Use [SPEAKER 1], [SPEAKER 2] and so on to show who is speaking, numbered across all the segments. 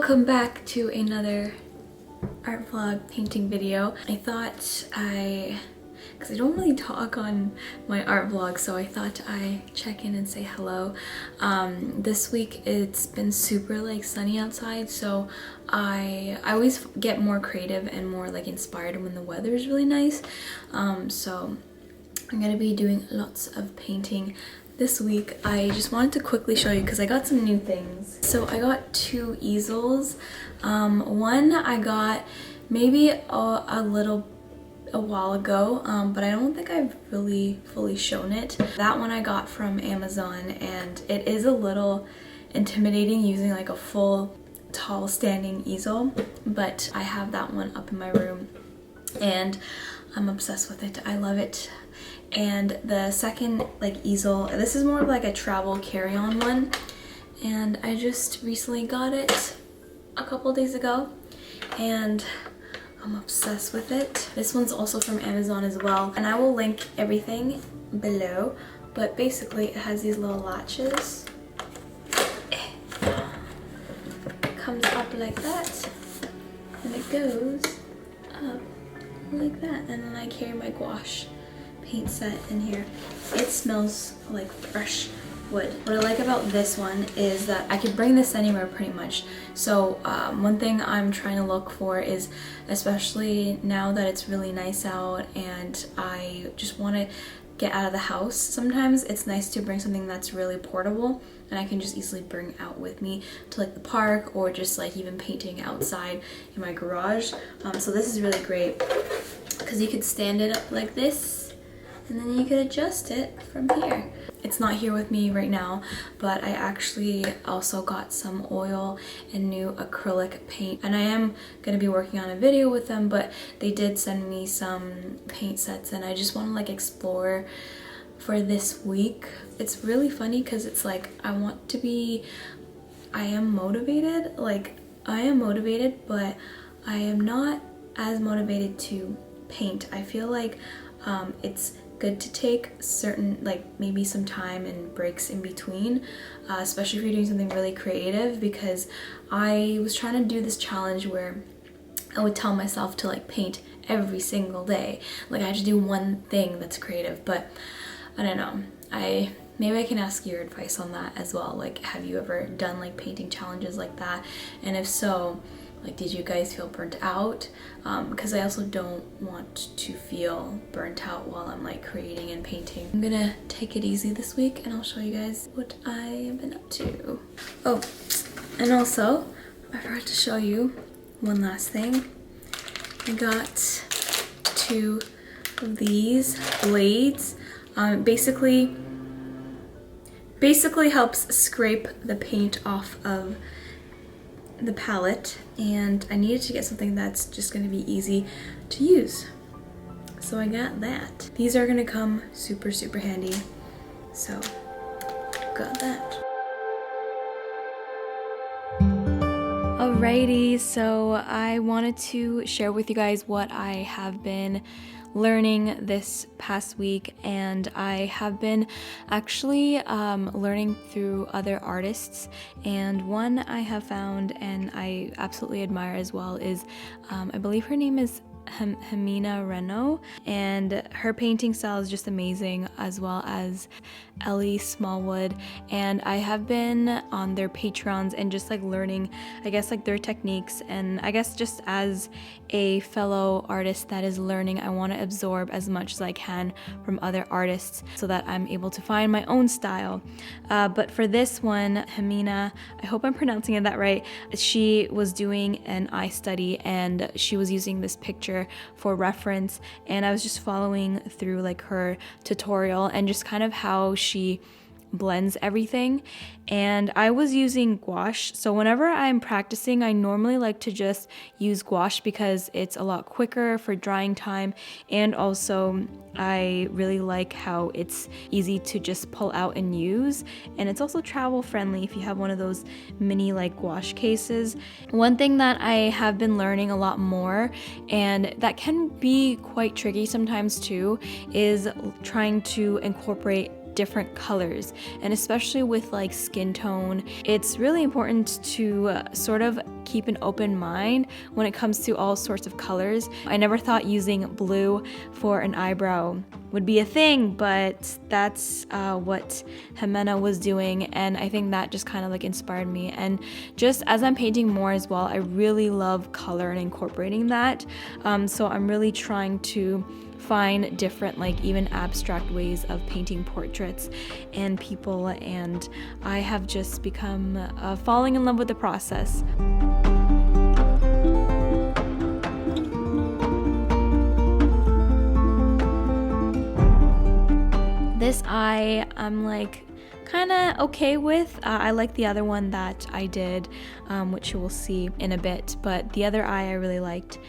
[SPEAKER 1] Welcome back to another art vlog painting video. I thought because I don't really talk on my art vlog, so I thought I'd check in and say hello. This week it's been super like sunny outside, so I always get more creative and more like inspired when the weather is really nice. So I'm gonna be doing lots of painting this week. I just wanted to quickly show you because I got some new things. So I got two easels. One I got maybe a while ago, but I don't think I've really fully shown it. That one I got from Amazon, and it is a little intimidating using like a full tall standing easel, but I have that one up in my room and I'm obsessed with it. I love it. And the second like easel, this is more of like a travel carry-on one, and I just recently got it a couple days ago and I'm obsessed with it. This one's also from Amazon as well, and I will link everything below, but basically it has these little latches. It comes up like that and it goes up like that, and then I carry my gouache paint set in here. It smells like fresh wood. What I like about this one is that I could bring this anywhere pretty much. So one thing I'm trying to look for is, especially now that it's really nice out and I just want to get out of the house, sometimes it's nice to bring something that's really portable and I can just easily bring out with me to like the park, or just like even painting outside in my garage. So this is really great because you could stand it up like this and then you could adjust it from here. It's not here with me right now, but I actually also got some oil and new acrylic paint, and I am going to be working on a video with them, but they did send me some paint sets and I just want to like explore for this week. It's really funny because it's like I am motivated, but I am not as motivated to paint. I feel like it's good to take certain, like maybe some time and breaks in between, especially if you're doing something really creative, because I was trying to do this challenge where I would tell myself to like paint every single day, like I had to do one thing that's creative. But I don't know, maybe I can ask your advice on that as well. Like, have you ever done like painting challenges like that, and if so, like, did you guys feel burnt out? Because I also don't want to feel burnt out while I'm like creating and painting. I'm gonna take it easy this week and I'll show you guys what I have been up to. Oh, and also, I forgot to show you one last thing. I got two of these blades. Basically helps scrape the paint off of the palette, and I needed to get something that's just going to be easy to use, so I got that. These are going to come super handy, so got that. Alrighty, so I wanted to share with you guys what I have been learning this past week, and I have been actually learning through other artists, and one I have found and I absolutely admire as well is I believe her name is Hamina Reno, and her painting style is just amazing, as well as Ellie Smallwood. And I have been on their Patreons and just like learning, I guess, like their techniques, and I guess just as a fellow artist that is learning, I want to absorb as much as I can from other artists so that I'm able to find my own style. But for this one, Hamina, I hope I'm pronouncing it that right, she was doing an eye study and she was using this picture for reference, and I was just following through like her tutorial and just kind of how she blends everything. And I was using gouache, so whenever I'm practicing, I normally like to just use gouache because it's a lot quicker for drying time, and also I really like how it's easy to just pull out and use, and it's also travel friendly if you have one of those mini like gouache cases. One thing that I have been learning a lot more, and that can be quite tricky sometimes too, is trying to incorporate different colors, and especially with like skin tone, it's really important to sort of keep an open mind when it comes to all sorts of colors. I never thought using blue for an eyebrow would be a thing, but that's what Jimena was doing, and I think that just kind of like inspired me. And just as I'm painting more as well, I really love color and incorporating that. So I'm really trying to find different, like even abstract ways of painting portraits and people, and I have just become falling in love with the process. This eye I'm like kind of okay with. I like the other one that I did, which you will see in a bit, but the other eye I really liked.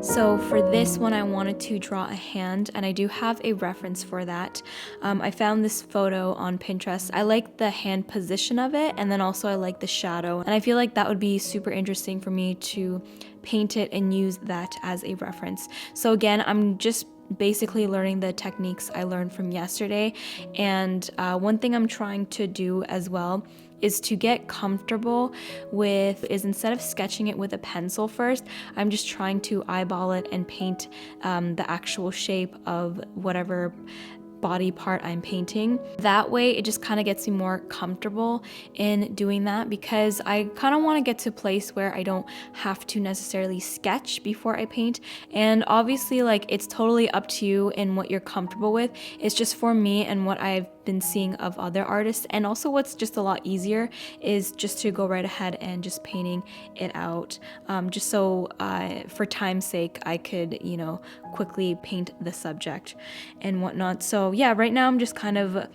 [SPEAKER 1] So for this one, I wanted to draw a hand, and I do have a reference for that. I found this photo on Pinterest. I like the hand position of it, and then also I like the shadow, and I feel like that would be super interesting for me to paint it and use that as a reference. So again, I'm just basically learning the techniques I learned from yesterday, and one thing I'm trying to do as well is to get comfortable with is instead of sketching it with a pencil first, I'm just trying to eyeball it and paint the actual shape of whatever body part I'm painting. That way it just kind of gets me more comfortable in doing that, because I kind of want to get to a place where I don't have to necessarily sketch before I paint. And obviously, like, it's totally up to you and what you're comfortable with. It's just for me and what I've been seeing of other artists, and also what's just a lot easier is just to go right ahead and just painting it out, just so for time's sake I could, you know, quickly paint the subject and whatnot. So yeah, right now I'm just kind of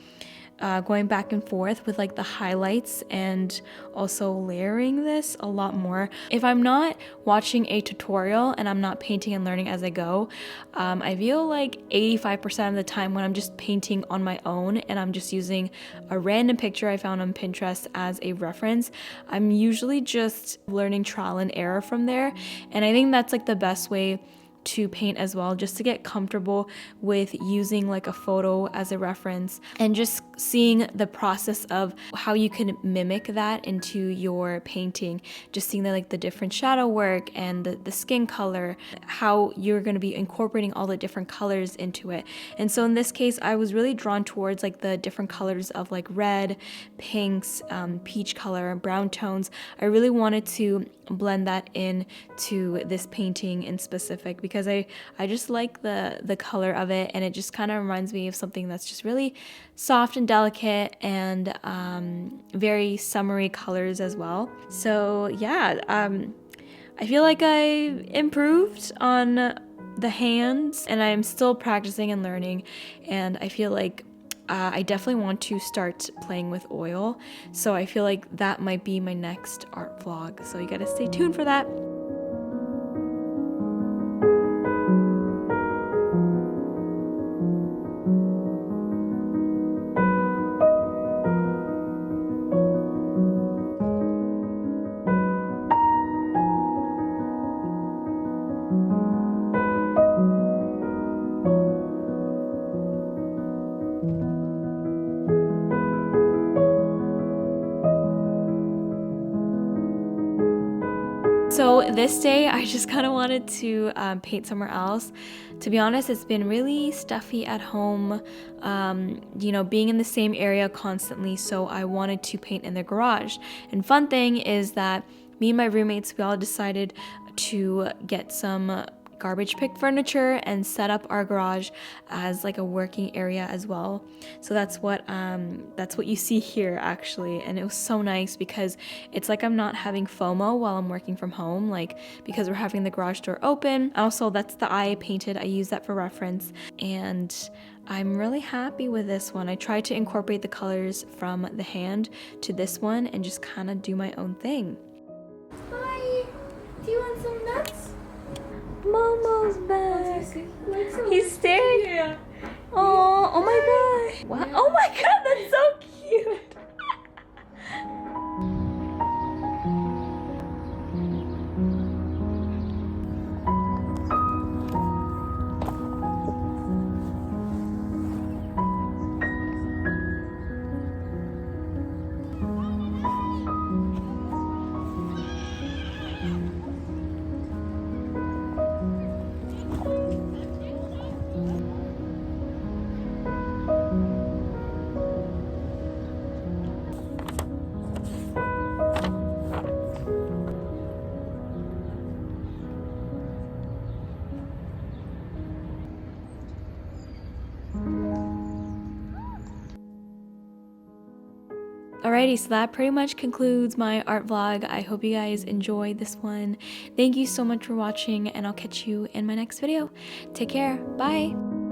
[SPEAKER 1] going back and forth with like the highlights and also layering this a lot more. If I'm not watching a tutorial and I'm not painting and learning as I go, I feel like 85% of the time when I'm just painting on my own and I'm just using a random picture I found on Pinterest as a reference, I'm usually just learning trial and error from there. And I think that's like the best way to paint as well, just to get comfortable with using like a photo as a reference and just seeing the process of how you can mimic that into your painting, just seeing the different shadow work and the skin color, how you're going to be incorporating all the different colors into it. And so in this case, I was really drawn towards like the different colors of like red, pinks, peach color, brown tones. I really wanted to blend that in to this painting in specific, because I just like the color of it, and it just kind of reminds me of something that's just really soft and delicate and very summery colors as well. So yeah, I feel like I improved on the hands, and I'm still practicing and learning, and I feel like I definitely want to start playing with oil, so I feel like that might be my next art vlog, so you gotta stay tuned for that. So this day I just kind of wanted to paint somewhere else. To be honest, it's been really stuffy at home, you know, being in the same area constantly, so I wanted to paint in the garage. And fun thing is that me and my roommates, we all decided to get some garbage pick furniture and set up our garage as like a working area as well. So that's what you see here actually, and it was so nice because it's like I'm not having FOMO while I'm working from home, like because we're having the garage door open. Also, that's the eye I painted. I use that for reference, and I'm really happy with this one. I tried to incorporate the colors from the hand to this one and just kind of do my own thing. Hi, do you want some nuts? Momo's back. He's staring. Yeah. Oh my god. Wow. Oh my god, that's so cute. Alrighty, so that pretty much concludes my art vlog. I hope you guys enjoyed this one. Thank you so much for watching, and I'll catch you in my next video. Take care. Bye!